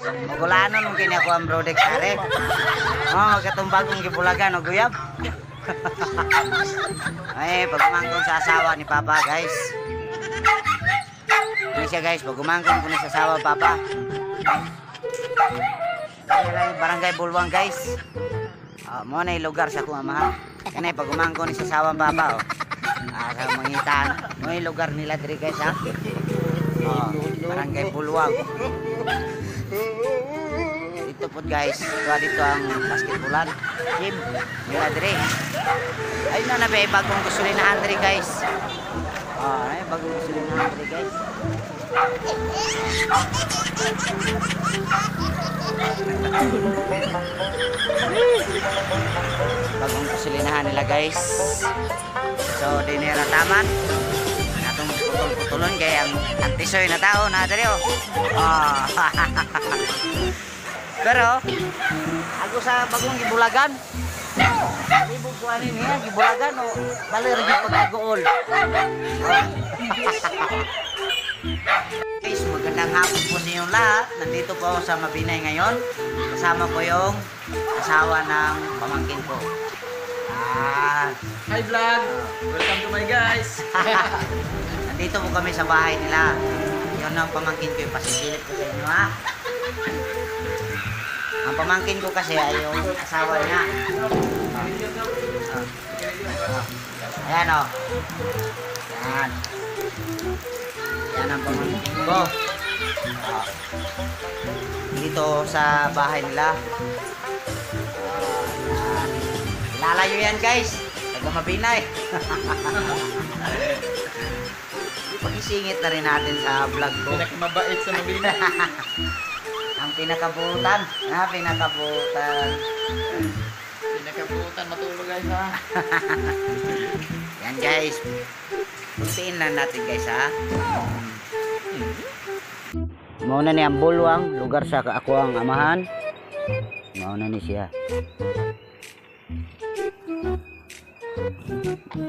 Magulanon mong kini ako ang brodex are. Katumbag kong gibulagan o guyab. Ay, pagumangkon sa asawa ni Papa, guys. Ini siya, guys, pagumangkon ko ni sa asawa Papa. Barangay Bulwang, guys. Mo na lugar sa akong amahan. Kanay pagumangkon ni sa asawa Papa, sa mangitan. Mo lugar nila diri, guys, ha. Barangay Bulwang. Dito po, guys, dito ang basketballan gym nila diri. Ayun na nabe bagong gasolinahan diri, guys. Ay bagong gasolinahan diri, guys. Bagong gasolinahan nila, guys. So dinera taman atong putol-putulon kay ang antisoy na tao na diri, Pero ako sa bagong gibulagan. Libog ko ani niya gibulagan o bali ra gyud pagkagool. Guys, magandang hapon po sa inyong lahat. Nandito po ako sa Mabinay ngayon. Kasama ko yung asawa ng pamangkin ko. Hi vlog! Welcome to my guys! Nandito po kami sa bahay nila. Yun ang pamangkin ko, pasipilit ko sa inyo, ha. Ang pamangkin ko kasi ay yung asawa niya. Ayan, o. Ayan. Yan ang pamangkin ko. Dito sa bahay nila. Lalayo yan, guys. Taga Mabinay. Pag-isingit na rin natin sa vlog ko. Pinakamabait sa Mabinay. Ang pinakabutan. Pinakabutan. Pinakabutan, matulog, guys, ha? Yan, guys. Puntiin lang natin, guys, ha. Mauna ni ang Bulwang, lugar sa ako ang amahan. Mauna ni siya.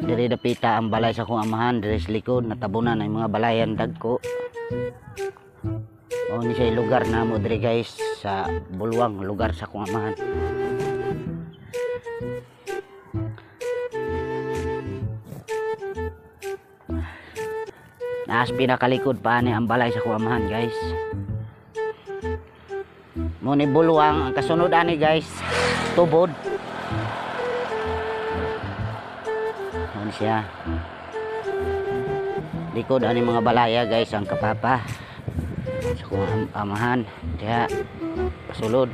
Diri dapita ang balay sa akong amahan, diri sa likod natabunan ang mga balayan dagko. Mao ni siya lugar na mo diri, guys, sa Bulwang, lugar sa akong amahan. Naas pinakalikod pa ni ang balay sa akong amahan, guys. Mao ni Bulwang ang kasunod ani, guys, tubod. Siya likod ani mga balaya, guys, ang kapapa sa kung amahan diya pasulod.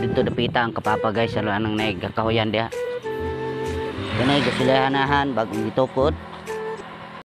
Dito dapita ang kapapa, guys, sa lanang naig kahoyan diya. Kanay gasilahanahan bagong gitukod.